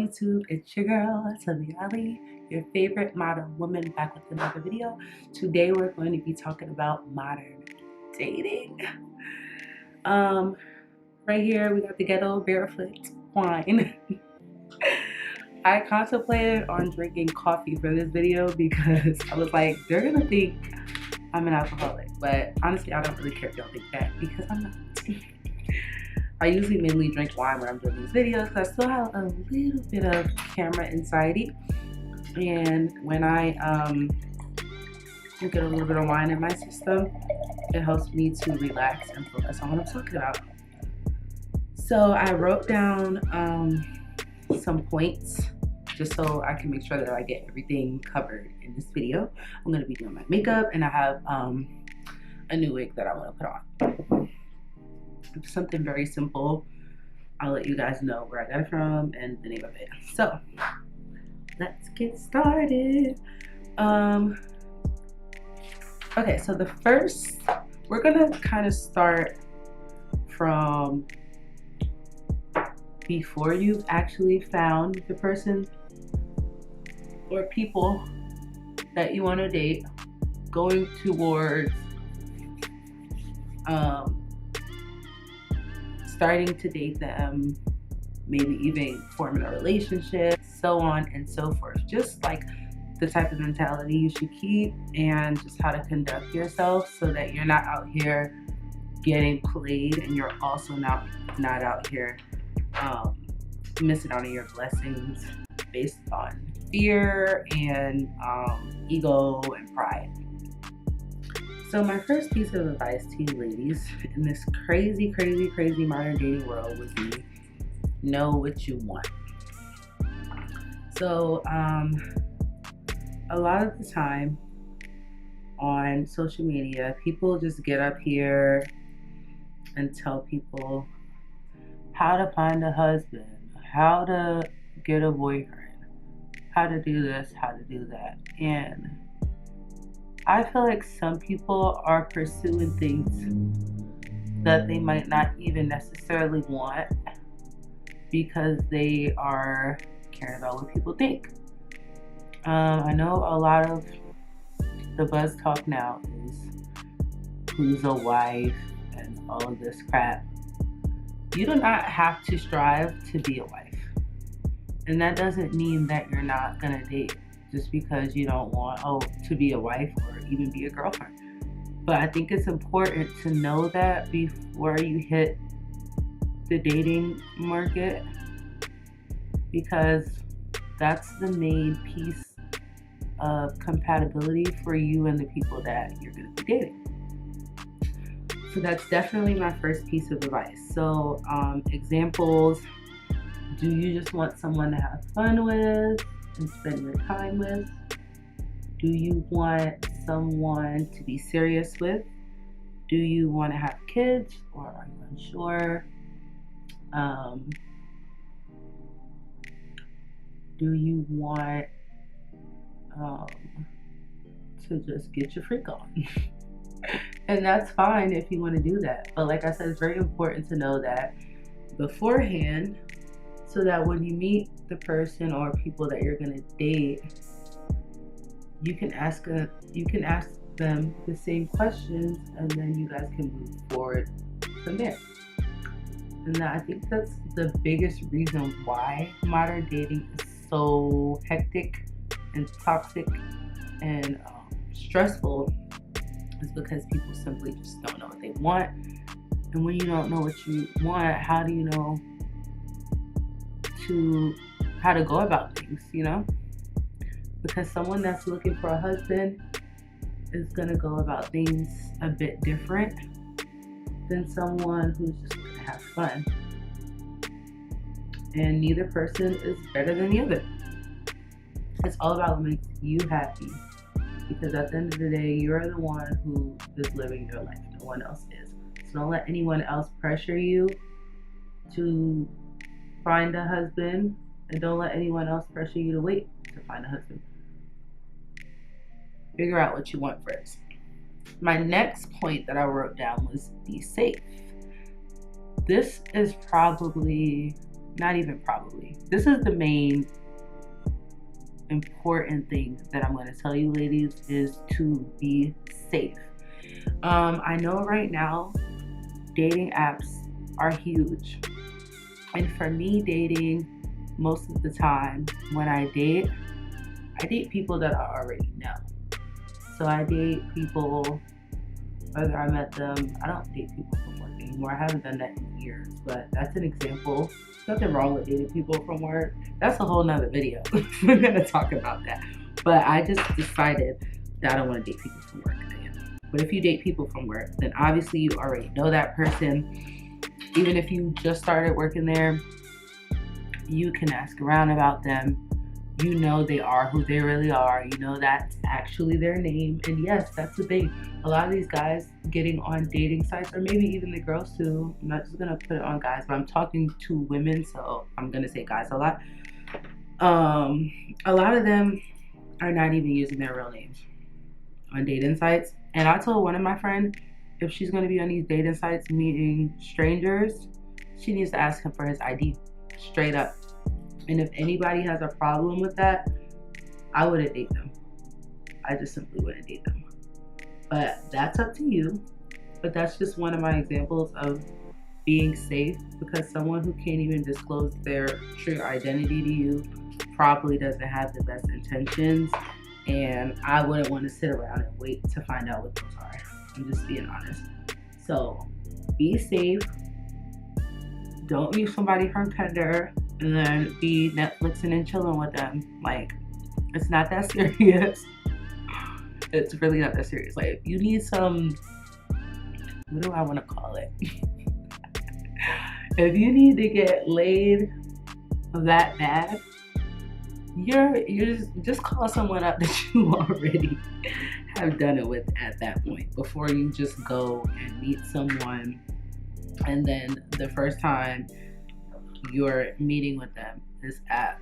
YouTube? It's your girl, Ali, your favorite modern woman, back with another video. Today we're going to be talking about modern dating. Right here we got the ghetto barefoot wine. I contemplated on drinking coffee for this video because I was like, they're gonna think I'm an alcoholic, but honestly I don't really care if y'all think that, because I'm not. I usually mainly drink wine when I'm doing these videos because I still have a little bit of camera anxiety, and when I get a little bit of wine in my system, it helps me to relax and focus on what I'm talking about. So I wrote down some points just so I can make sure that I get everything covered in this video. I'm going to be doing my makeup, and I have a new wig that I want to put on. Something very simple. I'll let you guys know where I got it from and the name of it. So let's get started. Okay, so the first, we're gonna kind of start from before you've actually found the person or people that you want to date, going towards starting to date them, maybe even forming a relationship, so on and so forth. Just like the type of mentality you should keep, and just how to conduct yourself so that you're not out here getting played, and you're also not out here missing out on your blessings based on fear and ego and pride. So my first piece of advice to you ladies in this crazy modern dating world would be, know what you want. So a lot of the time on social media, people just get up here and tell people how to find a husband, how to get a boyfriend, how to do this, how to do that. And I feel like some people are pursuing things that they might not even necessarily want because they are caring about what people think. I know a lot of the buzz talk now is who's a wife and all of this crap. You do not have to strive to be a wife. And that doesn't mean that you're not gonna date just because you don't want to be a wife or even be a girlfriend. But I think it's important to know that before you hit the dating market, because that's the main piece of compatibility for you and the people that you're going to be dating. So that's definitely my first piece of advice. So examples: do you just want someone to have fun with and spend your time with? Do you want someone to be serious with? Do you want to have kids, or are you unsure? Do you want to just get your freak on? And that's fine if you want to do that. But like I said, it's very important to know that beforehand, so that when you meet the person or people that you're gonna date, you can ask them the same questions, and then you guys can move forward from there. And I think that's the biggest reason why modern dating is so hectic and toxic and stressful, is because people simply just don't know what they want. And when you don't know what you want, how do you know how to go about things, you know? Because someone that's looking for a husband is gonna go about things a bit different than someone who's just gonna have fun. And neither person is better than the other. It's all about what makes you happy, because at the end of the day, you're the one who is living your life. No one else is. So don't let anyone else pressure you to find a husband, and don't let anyone else pressure you to wait to find a husband. Figure out what you want first. My next point that I wrote down was be safe. This is probably not even probably. This is the main important thing that I'm going to tell you, ladies, is to be safe. I know right now dating apps are huge. And for me, dating, most of the time when I date people that I already know. So I date people, whether I met them, I don't date people from work anymore. I haven't done that in years, but that's an example. Nothing wrong with dating people from work. That's a whole nother video. We're gonna talk about that. But I just decided that I don't want to date people from work again. But if you date people from work, then obviously you already know that person. Even if you just started working there, you can ask around about them. You know they are who they really are. You know that's actually their name. And yes, that's the thing. A lot of these guys getting on dating sites, or maybe even the girls too. I'm not just gonna put it on guys, but I'm talking to women, so I'm gonna say guys a lot. A lot of them are not even using their real names on dating sites. And I told one of my friends, if she's gonna be on these dating sites meeting strangers, she needs to ask him for his ID, straight up. And if anybody has a problem with that, I wouldn't date them. I just simply wouldn't date them. But that's up to you. But that's just one of my examples of being safe, because someone who can't even disclose their true identity to you probably doesn't have the best intentions. And I wouldn't want to sit around and wait to find out what those are. I'm just being honest. So be safe. Don't use somebody from Tinder and then be Netflixing and chilling with them. Like, it's not that serious. It's really not that serious. Like, if you need some, what do I want to call it? If you need to get laid that bad, you're just call someone up that you already have done it with at that point, before you just go and meet someone and then the first time you're meeting with them is at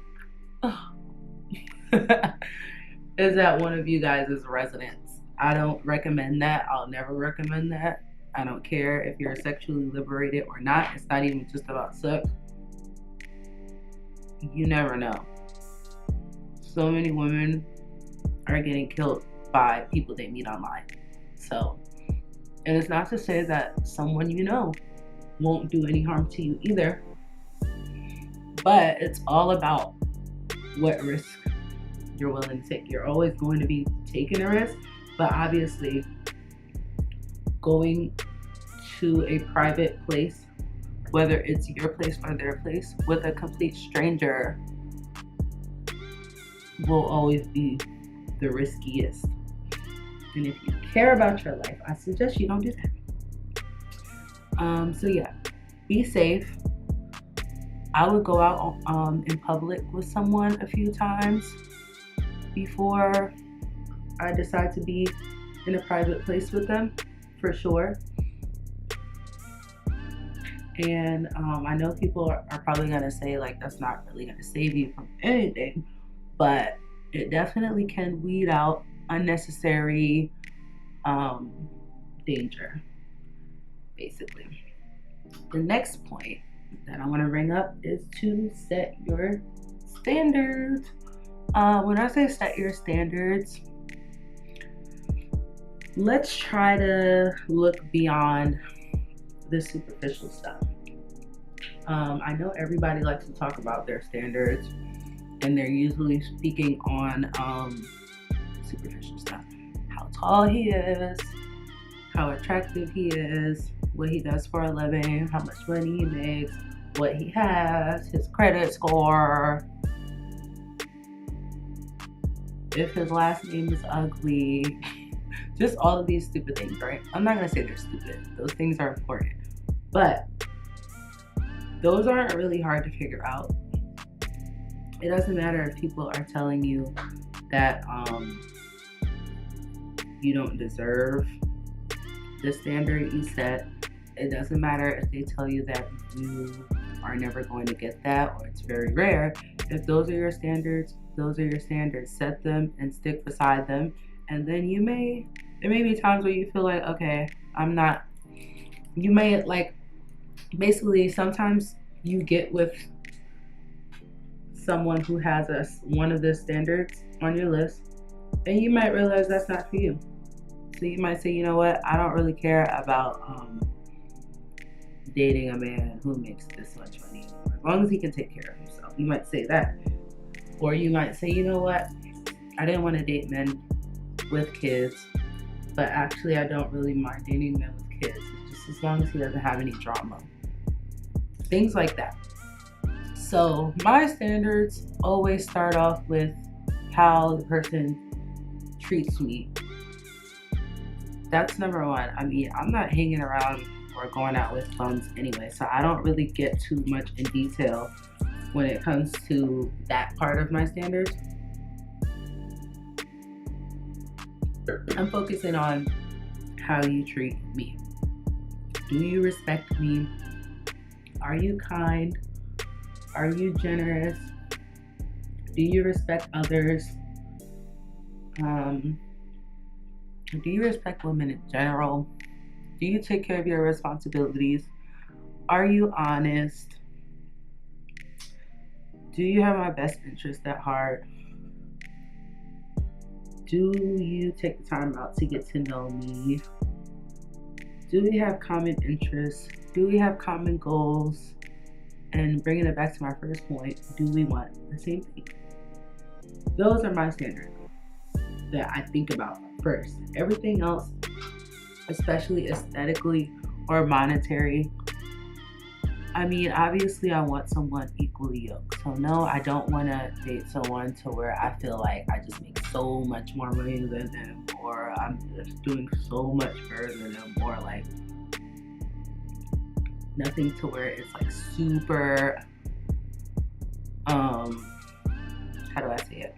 one of you guys' residence. I don't recommend that. I'll never recommend that. I don't care if you're sexually liberated or not. It's not even just about sex. You never know. So many women are getting killed by people they meet online. So, and it's not to say that someone you know won't do any harm to you either. But it's all about what risk you're willing to take. You're always going to be taking a risk, but obviously going to a private place, whether it's your place or their place, with a complete stranger will always be the riskiest. And if you care about your life, I suggest you don't do that. So yeah, be safe. I would go out in public with someone a few times before I decide to be in a private place with them, for sure. And I know people are probably going to say, like, that's not really going to save you from anything, but it definitely can weed out unnecessary danger, basically. The next point that I want to bring up is to set your standards. When I say set your standards, let's try to look beyond the superficial stuff. I know everybody likes to talk about their standards, and they're usually speaking on superficial stuff. How tall he is, how attractive he is, what he does for a living, how much money he makes, what he has, his credit score, if his last name is ugly, just all of these stupid things, right? I'm not gonna say they're stupid. Those things are important, but those aren't really hard to figure out. It doesn't matter if people are telling you that you don't deserve the standard you set. It doesn't matter if they tell you that you are never going to get that, or it's very rare. If those are your standards, those are your standards. Set them and stick beside them. And then there may be times where you feel like, okay, you may, like, basically sometimes you get with someone who has one of the standards on your list, and you might realize that's not for you. So you might say, you know what, I don't really care about dating a man who makes this much money, as long as he can take care of himself. You might say that. Or you might say, you know what, I didn't want to date men with kids, but actually I don't really mind dating men with kids, just as long as he doesn't have any drama. Things like that. So my standards always start off with how the person treats me. That's number one. I mean, I'm not hanging around or going out with bums anyway, so I don't really get too much in detail when it comes to that part of my standards. I'm focusing on how you treat me. Do you respect me? Are you kind? Are you generous? Do you respect others? Do you respect women in general? Do you take care of your responsibilities? Are you honest? Do you have my best interest at heart? Do you take the time out to get to know me? Do we have common interests? Do we have common goals? And bringing it back to my first point, do we want the same thing? Those are my standards that I think about first. Everything else, especially aesthetically or monetary, I mean, obviously I want someone equally yoked. So no, I don't want to date someone to where I feel like I just make so much more money than them, or I'm just doing so much better than them, or like nothing to where it's like super, how do I say it?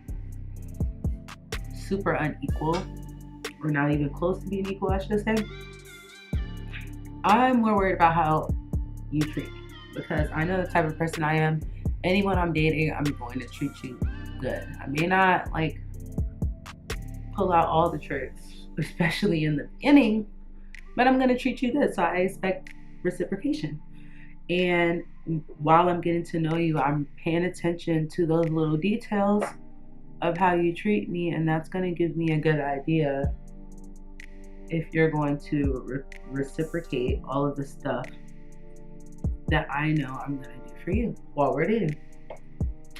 Super unequal, or not even close to being equal, I should say. I'm more worried about how you treat me, because I know the type of person I am. Anyone I'm dating, I'm going to treat you good. I may not like pull out all the tricks, especially in the beginning, but I'm going to treat you good. So I expect reciprocation. And while I'm getting to know you, I'm paying attention to those little details of how you treat me, and that's going to give me a good idea if you're going to reciprocate all of the stuff that I know I'm going to do for you while we're dating.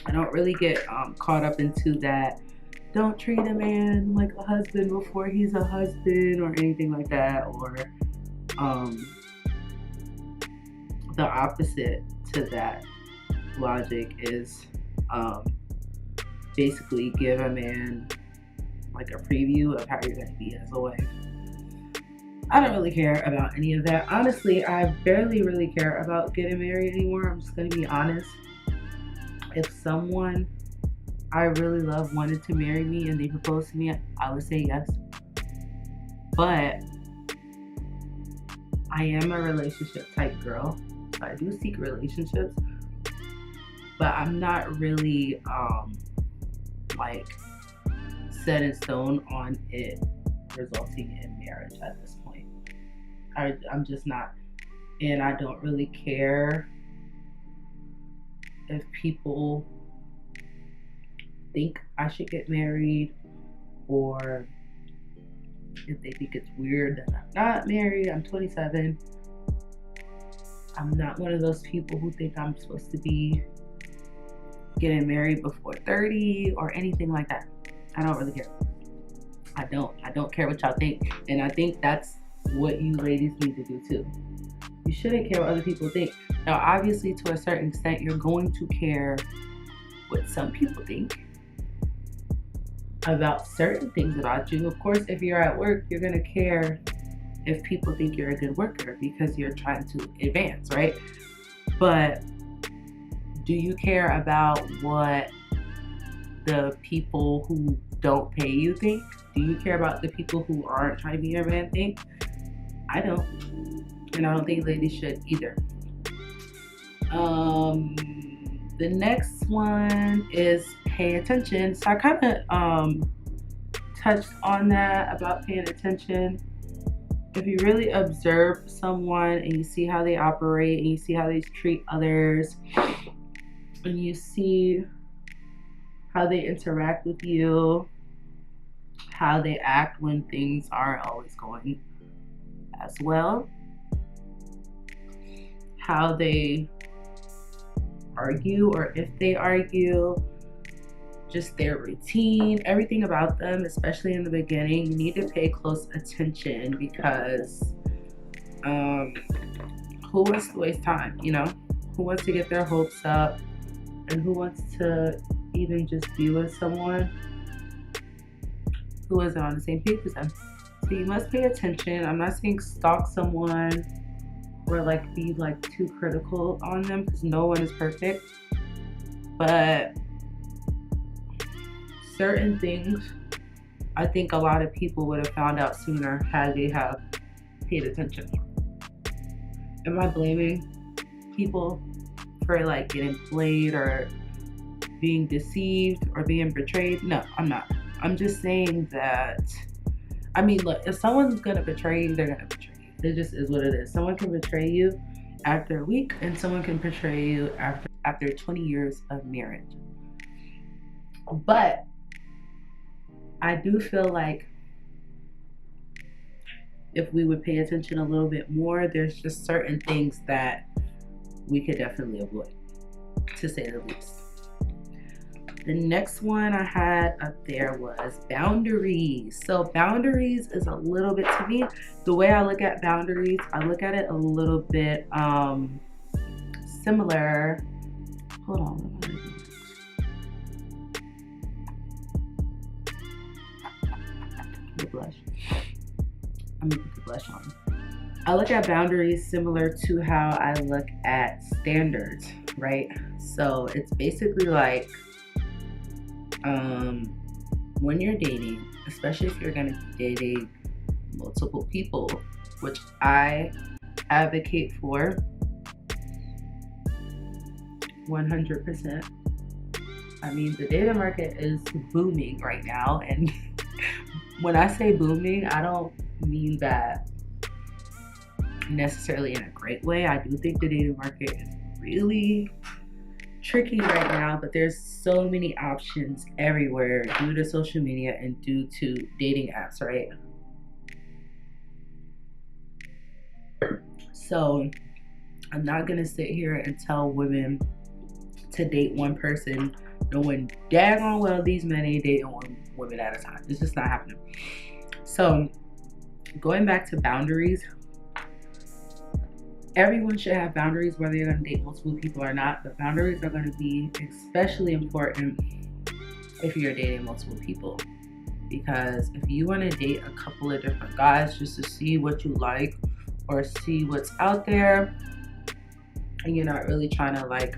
I don't really get caught up into that. Don't treat a man like a husband before he's a husband, or anything like that, or the opposite to that logic is basically give a man like a preview of how you're going to be as a wife. I don't really care about any of that. Honestly, I barely really care about getting married anymore. I'm just going to be honest. If someone I really love wanted to marry me and they proposed to me, I would say yes. But I am a relationship type girl. So I do seek relationships. But I'm not really like set in stone on it resulting in marriage at this point. I'm just not. And I don't really care if people think I should get married, or if they think it's weird that I'm not married. I'm 27. I'm not one of those people who think I'm supposed to be getting married before 30 or anything like that. I don't really care. I don't care what y'all think. And I think that's what you ladies need to do too. You shouldn't care what other people think. Now, obviously, to a certain extent, you're going to care what some people think about certain things about you. Of course, if you're at work, you're going to care if people think you're a good worker because you're trying to advance, right? But do you care about what the people who don't pay you think? Do you care about the people who aren't trying to be your man think? I don't. And I don't think ladies should either. The next one is pay attention. So I kind of touched on that about paying attention. If you really observe someone and you see how they operate and you see how they treat others, and you see how they interact with you, how they act when things aren't always going as well, how they argue or if they argue, just their routine, everything about them, especially in the beginning. You need to pay close attention because who wants to waste time, you know? Who wants to get their hopes up, and who wants to even just be with someone who isn't on the same page as them? So you must pay attention. I'm not saying stalk someone or like be like too critical on them, because no one is perfect. But certain things, I think a lot of people would have found out sooner had they have paid attention. Am I blaming people for like getting played or being deceived or being betrayed? No, I'm not. I'm just saying that, I mean, look, if someone's gonna betray you, they're gonna betray you. It just is what it is. Someone can betray you after a week, and someone can betray you after 20 years of marriage. But I do feel like if we would pay attention a little bit more, there's just certain things that we could definitely avoid, to say the least. The next one I had up there was boundaries. So boundaries is a little bit, to me, the way I look at boundaries, I look at it a little bit similar. Hold on. The blush. I'm gonna put the blush on. I look at boundaries similar to how I look at standards, right? So it's basically like when you're dating, especially if you're gonna be dating multiple people, which I advocate for 100%. I mean, the dating market is booming right now, and when I say booming, I don't mean that necessarily in a great way. I do think the dating market is really tricky right now, but there's so many options everywhere due to social media and due to dating apps, right? So I'm not gonna sit here and tell women to date one person knowing daggone well these men ain't dating one woman at a time. It's just not happening. So going back to boundaries, everyone should have boundaries, whether you're going to date multiple people or not. But boundaries are going to be especially important if you're dating multiple people, because if you want to date a couple of different guys just to see what you like or see what's out there, and you're not really trying to like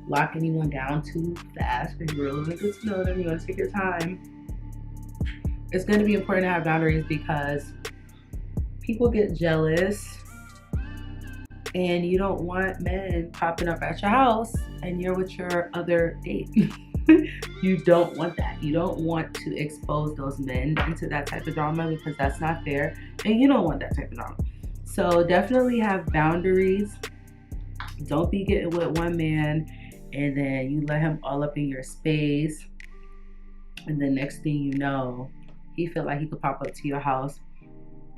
lock anyone down too fast, and you're really good to know them, you're going to take your time, it's going to be important to have boundaries, because people get jealous, and you don't want men popping up at your house and you're with your other date. You don't want that. You don't want to expose those men into that type of drama, because that's not fair, and you don't want that type of drama. So definitely have boundaries. Don't be getting with one man and then you let him all up in your space, and the next thing you know, he feel like he could pop up to your house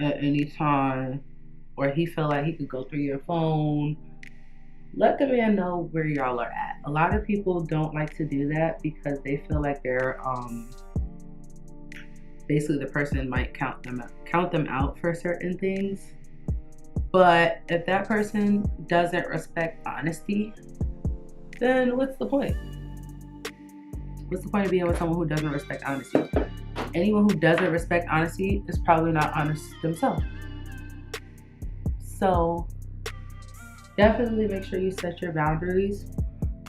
at any time, or he feel like he could go through your phone. Let the man know where y'all are at. A lot of people don't like to do that because they feel like they're basically the person might count them out for certain things. But if that person doesn't respect honesty, then what's the point? What's the point of being with someone who doesn't respect honesty? Anyone who doesn't respect honesty is probably not honest themselves. So definitely make sure you set your boundaries.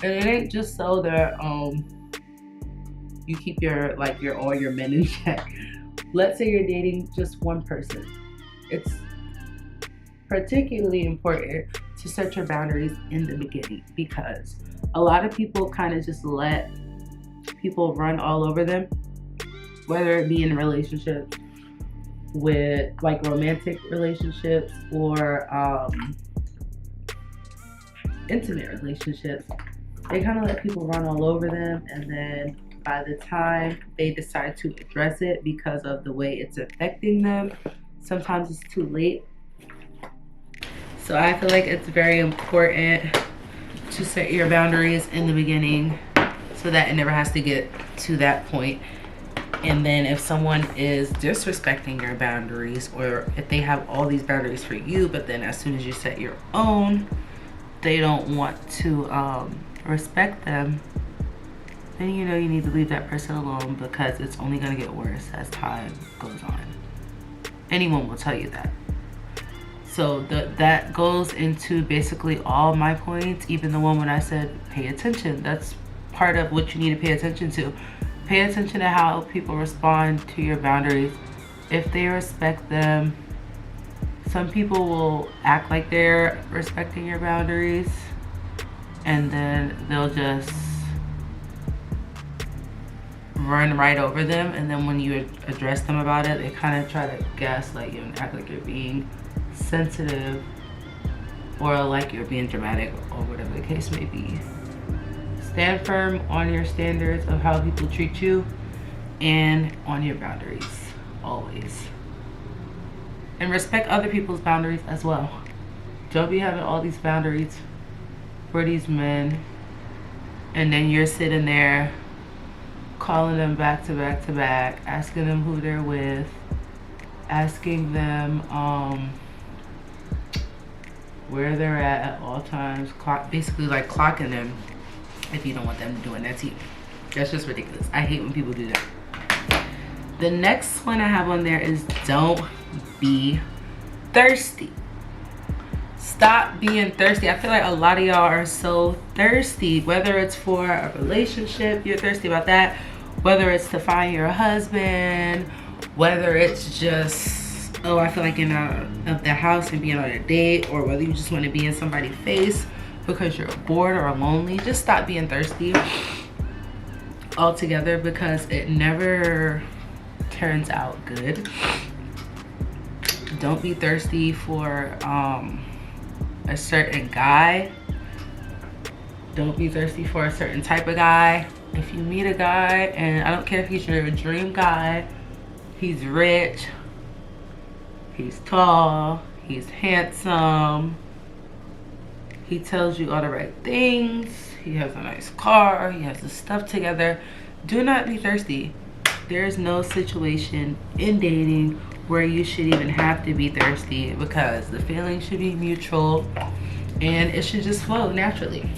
And it ain't just so that you keep all your men in check. Let's say you're dating just one person. It's particularly important to set your boundaries in the beginning, because a lot of people kind of just let people run all over them, whether it be in relationships, with like romantic relationships or intimate relationships. they kind of let people run all over them, and then by the time they decide to address it because of the way it's affecting them, sometimes it's too late. So I feel like it's very important to set your boundaries in the beginning so that it never has to get to that point. And then if someone is disrespecting your boundaries, or if they have all these boundaries for you, but then as soon as you set your own, they don't want to respect them, then you know you need to leave that person alone, because it's only going to get worse as time goes on. Anyone will tell you that. So that goes into basically all my points, even the one when I said pay attention. That's part of what you need to pay attention to. Pay attention to how people respond to your boundaries. If they respect them, some people will act like they're respecting your boundaries, and then they'll just run right over them. And then when you address them about it, they kind of try to gaslight you and act like you're being sensitive or like you're being dramatic or whatever the case may be. Stand firm on your standards of how people treat you and on your boundaries, always. And respect other people's boundaries as well. Don't be having all these boundaries for these men, and then you're sitting there calling them back to back to back, asking them who they're with, asking them where they're at all times, basically like clocking them if you don't want them doing that to you. That's just ridiculous. I hate when people do that. The next one I have on there is don't be thirsty. Stop being thirsty. I feel like a lot of y'all are so thirsty, whether it's for a relationship, you're thirsty about that, whether it's to find your husband, whether it's just, oh, I feel like getting out of the house and being on a date, or whether you just want to be in somebody's face because you're bored or lonely. Just stop being thirsty altogether, because it never turns out good. Don't be thirsty for a certain guy. Don't be thirsty for a certain type of guy. If you meet a guy, and I don't care if he's your dream guy, he's rich, he's tall, he's handsome, he tells you all the right things, he has a nice car, he has his stuff together, do not be thirsty. There's no situation in dating where you should even have to be thirsty, because the feeling should be mutual and it should just flow naturally.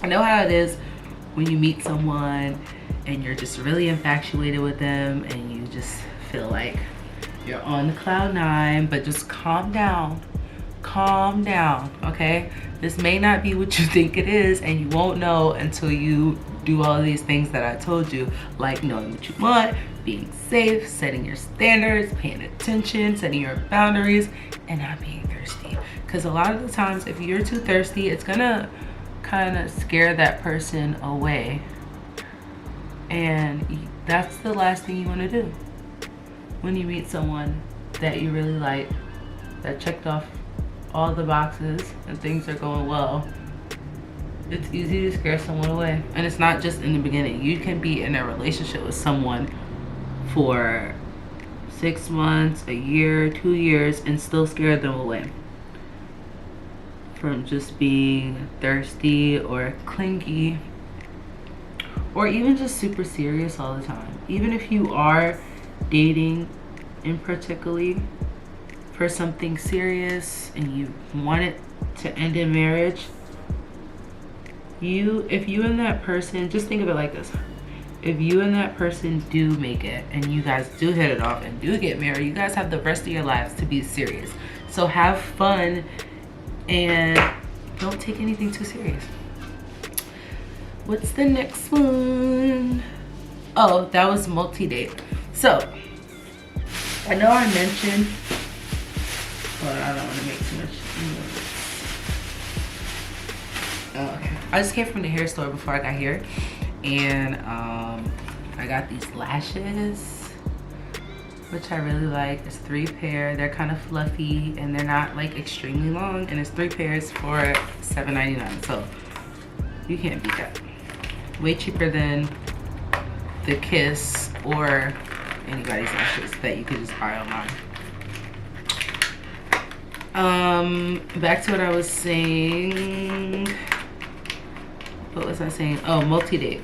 I know how it is when you meet someone and you're just really infatuated with them and you just feel like you're on cloud 9, but just calm down. Calm down, okay? This may not be what you think it is, and you won't know until you do all these things that I told you, like knowing what you want, being safe, setting your standards, paying attention, setting your boundaries, and not being thirsty. Because a lot of the times, if you're too thirsty, it's gonna kind of scare that person away, and that's the last thing you want to do when you meet someone that you really like, that checked off all the boxes and things are going well. It's easy to scare someone away. And it's not just in the beginning. You can be in a relationship with someone for 6 months, a year, 2 years, and still scare them away from just being thirsty or clingy, or even just super serious all the time. Even if you are dating in particularly for something serious and you want it to end in marriage, if you and that person, just think of it like this: if you and that person do make it and you guys do hit it off and do get married, you guys have the rest of your lives to be serious. So have fun and don't take anything too serious. What's the next one? Oh, that was multi-date. So I know I mentioned, well, I don't want to make too much noise. Oh, okay. I just came from the hair store before I got here, and I got these lashes, which I really like. It's 3 pair. They're kind of fluffy and they're not like extremely long, and it's 3 pairs for $7.99. So you can't beat that. Way cheaper than the Kiss or anybody's lashes that you could just buy online. Back to what I was saying. What was I saying? Oh, multi-date.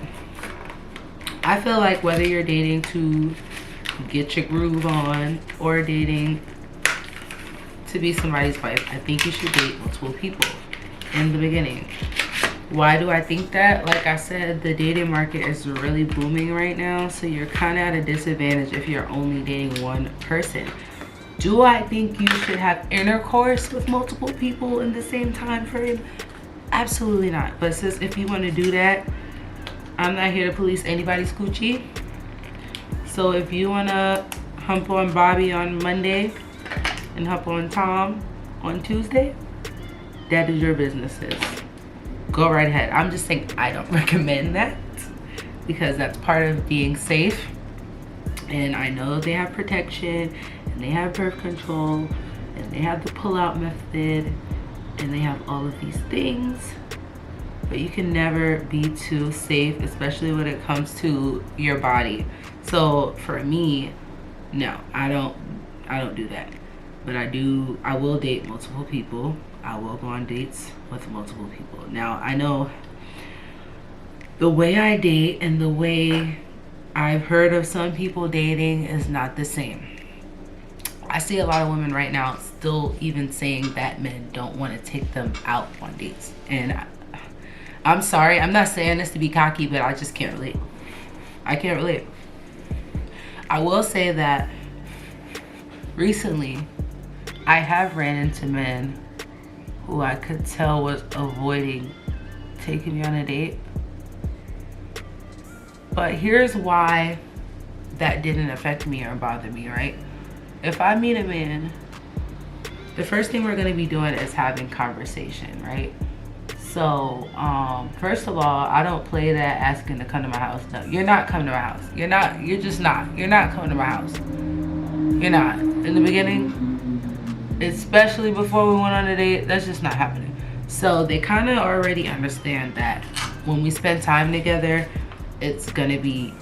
I feel like whether you're dating to get your groove on or dating to be somebody's wife, I think you should date multiple people in the beginning. Why do I think that? Like I said, the dating market is really booming right now, so you're kind of at a disadvantage if you're only dating one person. Do I think you should have intercourse with multiple people in the same time frame? Absolutely not. But sis, if you want to do that, I'm not here to police anybody's coochie. So if you want to hump on Bobby on Monday and hump on Tom on Tuesday, that is your business, sis. Go right ahead. I'm just saying I don't recommend that because that's part of being safe. And I know they have protection and they have birth control and they have the pull-out method and they have all of these things. But you can never be too safe, especially when it comes to your body. So for me, no, I don't do that. But I will date multiple people. I will go on dates with multiple people. Now, I know the way I date and the way I've heard of some people dating is not the same. I see a lot of women right now still even saying that men don't want to take them out on dates. And I'm sorry, I'm not saying this to be cocky, but I just can't relate. I can't relate. I will say that recently I have ran into men who I could tell was avoiding taking me on a date. But here's why that didn't affect me or bother me, right? If I meet a man, the first thing we're gonna be doing is having conversation, right? So, first of all, I don't play that asking to come to my house. No, you're not coming to my house. You're not coming to my house. You're not. In the beginning, especially before we went on a date, that's just not happening. So they kind of already understand that when we spend time together, it's gonna be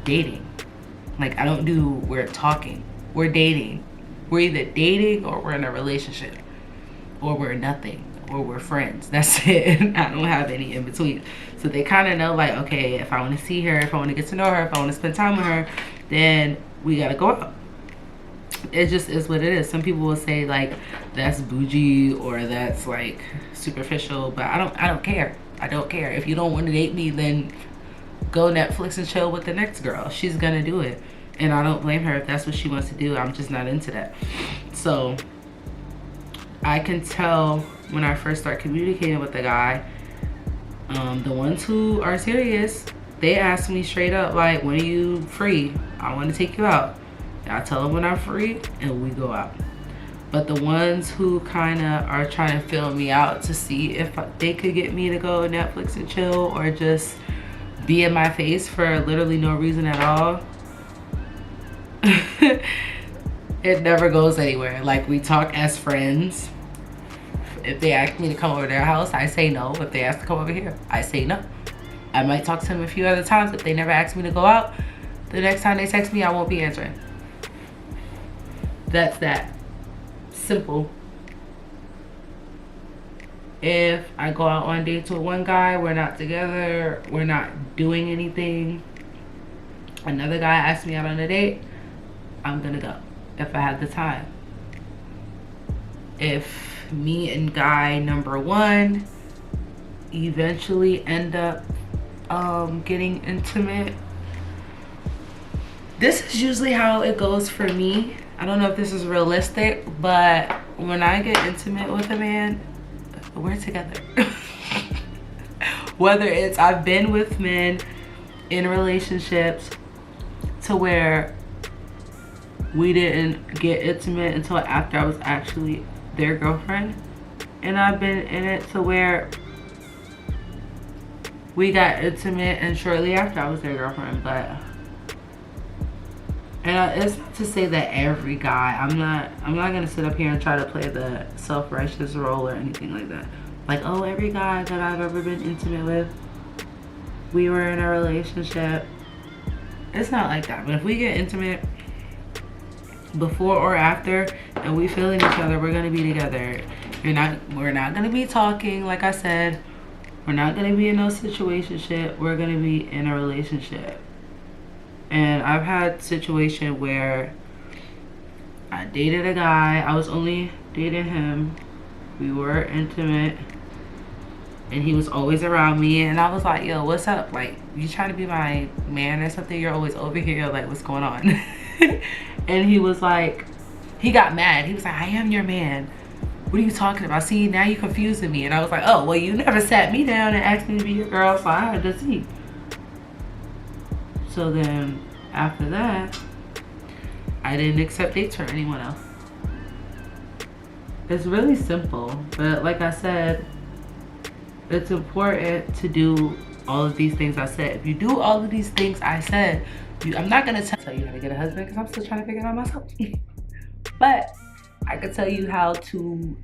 dating. Like, I don't do we're talking, we're dating. We're either dating or we're in a relationship, or we're nothing, or we're friends. That's it. I don't have any in between. So they kind of know, like, okay, if I want to see her, if I want to get to know her, if I want to spend time with her, then we gotta go out. It just is what it is. Some people will say like that's bougie or that's like superficial, but I don't care. I don't care. If you don't want to date me, then go Netflix and chill with the next girl. She's gonna do it, and I don't blame her if that's what she wants to do. I'm just not into that. So I can tell when I first start communicating with the guy, the ones who are serious, they ask me straight up, like, when are you free? I want to take you out. I tell them when I'm free and we go out. But the ones who kind of are trying to fill me out to see if they could get me to go Netflix and chill or just be in my face for literally no reason at all, it never goes anywhere. Like, we talk as friends. If they ask me to come over to their house, I say no. If they ask to come over here, I say no. I might talk to them a few other times. If they never ask me to go out, the next time they text me, I won't be answering. That's that simple. If I go out on dates with one guy, we're not together, we're not doing anything, another guy asks me out on a date, I'm gonna go if I have the time. If me and guy number one eventually end up getting intimate, this is usually how it goes for me. I don't know if this is realistic, but when I get intimate with a man, we're together. Whether it's, I've been with men in relationships to where we didn't get intimate until after I was actually their girlfriend, and I've been in it to where we got intimate and shortly after I was their girlfriend. But And it's not to say that every guy, I'm not gonna sit up here and try to play the self-righteous role or anything like that. Like, oh, every guy that I've ever been intimate with, we were in a relationship. It's not like that. But if we get intimate before or after and we feeling each other, we're gonna be together. We're not gonna be talking, like I said. We're not gonna be in no situationship. We're gonna be in a relationship. And I've had situation where I dated a guy. I was only dating him. We were intimate. And he was always around me. And I was like, yo, what's up? Like, you trying to be my man or something? You're always over here. Like, what's going on? And he was like, he got mad. He was like, I am your man. What are you talking about? See, now you're confusing me. And I was like, oh, well, you never sat me down and asked me to be your girl, so I had to see. So then after that, I didn't accept dates from anyone else. It's really simple, but like I said, it's important to do all of these things I said. If you do all of these things I said, I'm not gonna tell you how to get a husband because I'm still trying to figure it out myself. But I could tell you how to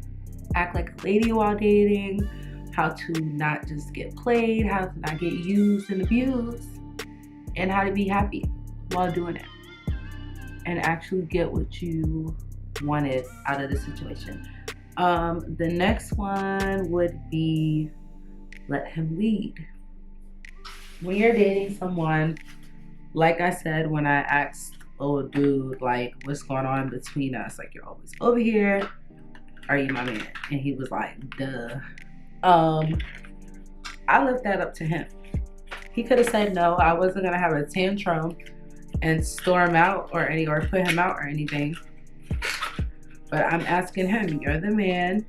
act like a lady while dating, how to not just get played, how to not get used and abused, and how to be happy while doing it and actually get what you wanted out of the situation. The next one would be let him lead. When you're dating someone, like I said, when I asked, oh dude, like what's going on between us? Like you're always over here. Are you my man? And he was like, duh. I left that up to him. He could have said no. I wasn't gonna have a tantrum and storm out or put him out or anything. But I'm asking him, you're the man.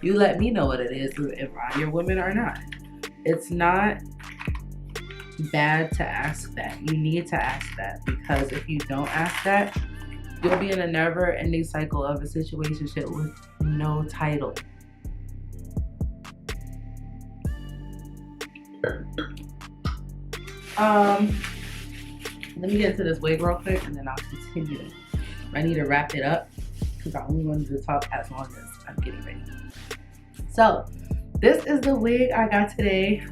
You let me know what it is, if I'm your woman or not. It's not bad to ask that. You need to ask that, because if you don't ask that, you'll be in a never-ending cycle of a situationship with no title. Let me get into this wig real quick and then I'll continue. I need to wrap it up because I only wanted to talk as long as I'm getting ready. So this is the wig I got today.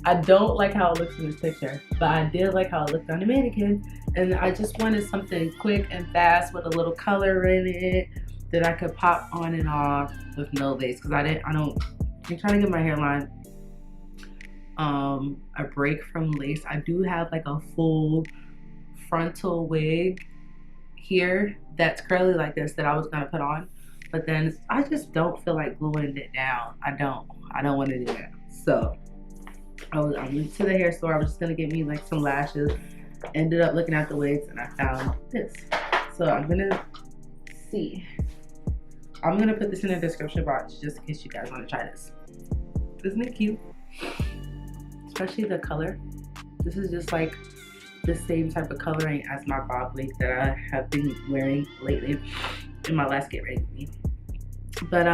I don't like how it looks in this picture, but I did like how it looked on the mannequin, and I just wanted something quick and fast with a little color in it that I could pop on and off with no lace, because I'm trying to get my hairline a break from lace. I do have like a full frontal wig here that's curly like this that I was gonna put on, but then I just don't feel like gluing it down. I don't want to do that. So I went to the hair store. I was just gonna get me like some lashes. Ended up looking at the wigs and I found this. So I'm gonna put this in the description box just in case you guys want to try this. Isn't it cute? Especially the color. This is just like the same type of coloring as my bob wig that I have been wearing lately in my last Get Ready With Me. But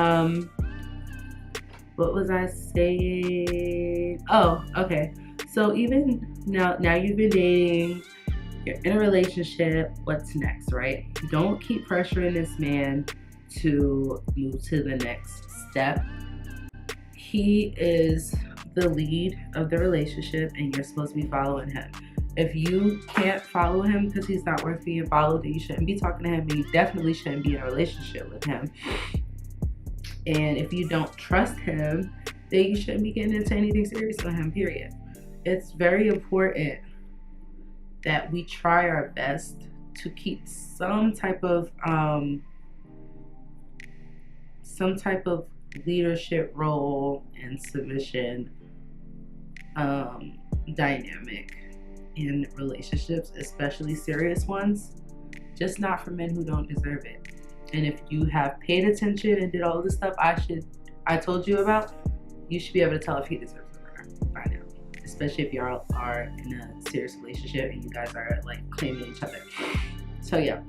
what was I saying? Oh, okay. So even now you've been dating, you're in a relationship, what's next, right? Don't keep pressuring this man to move to the next step. He is the lead of the relationship and you're supposed to be following him. If you can't follow him because he's not worth being followed, then you shouldn't be talking to him, and you definitely shouldn't be in a relationship with him. And if you don't trust him, then you shouldn't be getting into anything serious with him, period. It's very important that we try our best to keep some type of leadership role and submission dynamic in relationships, especially serious ones, just not for men who don't deserve it. And if you have paid attention and did all this stuff I told you about, you should be able to tell if he deserves it or not by now. Especially if y'all are in a serious relationship and you guys are like claiming each other. So yeah,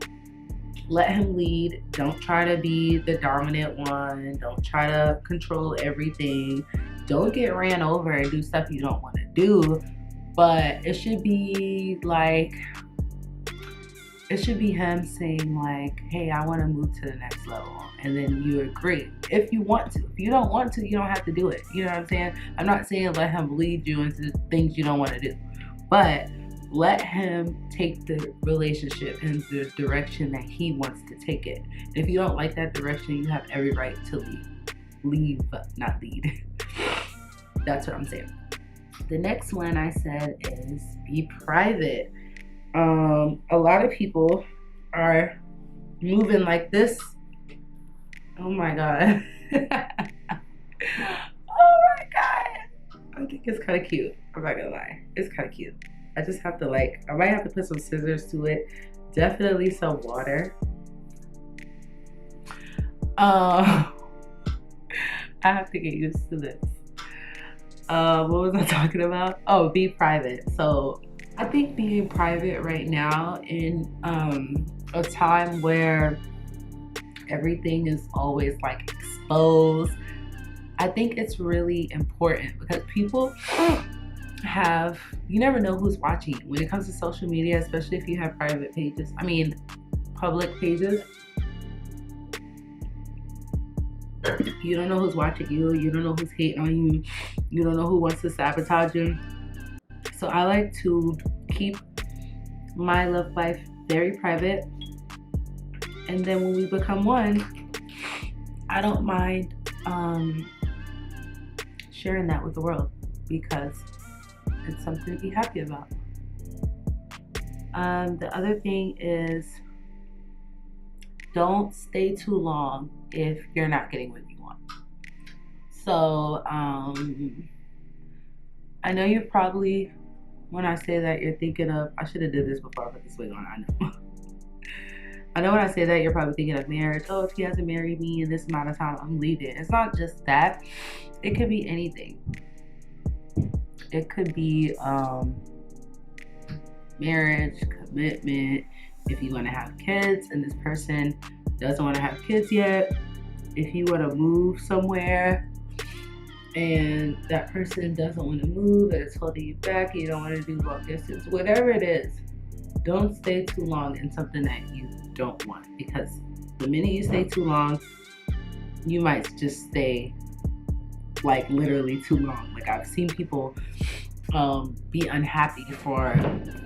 let him lead. Don't try to be the dominant one. Don't try to control everything. Don't get ran over and do stuff you don't want to do. But it should be like it should be him saying like, hey, I want to move to the next level, and then you agree if you want to. If you don't want to, you don't have to do it. You know what I'm saying? I'm not saying let him lead you into things you don't want to do, but let him take the relationship in the direction that he wants to take it. If you don't like that direction, you have every right to leave, not lead. That's what I'm saying. The next one I said is be private. A lot of people are moving like this. Oh my god. Oh my god. I think it's kind of cute. I'm not gonna lie. It's kind of cute. I just have to I might have to put some scissors to it. Definitely some water. I have to get used to this. What was I talking about? Oh, be private. So I think being private right now in a time where everything is always like exposed, I think it's really important because people you never know who's watching when it comes to social media, especially if you have private pages. I mean, public pages. You don't know who's watching you. You don't know who's hating on you. You don't know who wants to sabotage you. So I like to keep my love life very private. And then when we become one, I don't mind sharing that with the world because it's something to be happy about. The other thing is don't stay too long if you're not getting what you want. So I know you're probably, when I say that, you're thinking of, I should have did this before I put this wig on, I know. I know when I say that, you're probably thinking of marriage. Oh, if he hasn't married me in this amount of time, I'm leaving. It's not just that. It could be anything. It could be marriage, commitment, if you want to have kids and this person doesn't want to have kids yet, if you want to move somewhere and that person doesn't want to move and it's holding you back and you don't want to do long distance, whatever it is, don't stay too long in something that you don't want, because the minute you stay too long, you might just stay like literally too long. Like I've seen people be unhappy for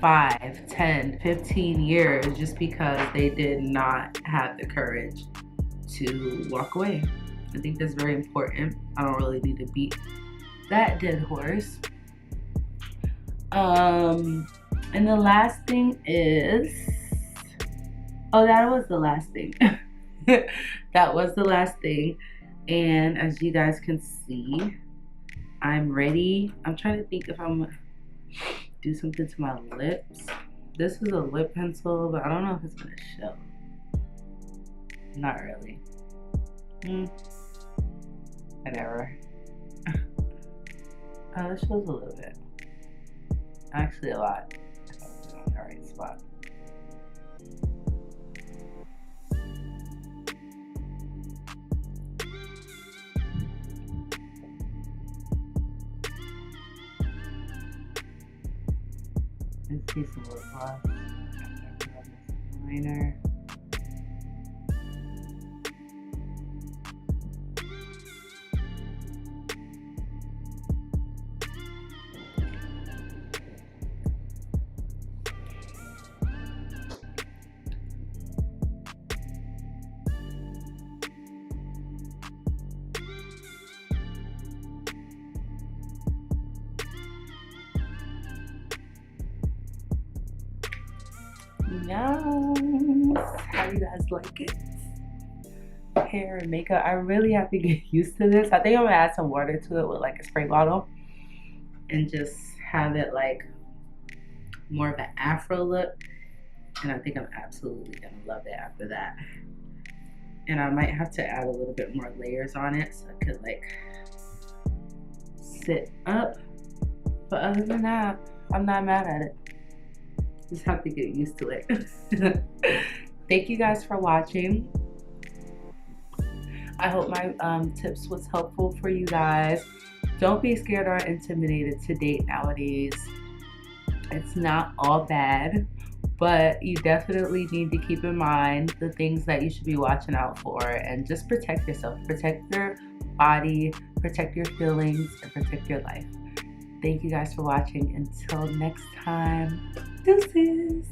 5, 10, 15 years just because they did not have the courage to walk away. I think that's very important. I don't really need to beat that dead horse. And the last thing is, that was the last thing. That was the last thing. And as you guys can see, I'm ready. I'm trying to think if I'm gonna do something to my lips. This is a lip pencil, but I don't know if it's gonna show. Not really. Whatever. Oh, it shows a little bit. Actually, a lot. If I'm in the right spot. Let's see some lip gloss. Liner. Yes. How you guys like it? Hair and makeup. I really have to get used to this. I think I'm gonna add some water to it with like a spray bottle and just have it like more of an afro look. And I think I'm absolutely gonna love it after that. And I might have to add a little bit more layers on it so I could like sit up. But other than that, I'm not mad at it. Just have to get used to it. Thank you guys for watching. I hope my tips was helpful for you guys. Don't be scared or intimidated to date nowadays. It's not all bad. But you definitely need to keep in mind the things that you should be watching out for, and just protect yourself, protect your body, protect your feelings, and protect your life. Thank you guys for watching. Until next time, deuces.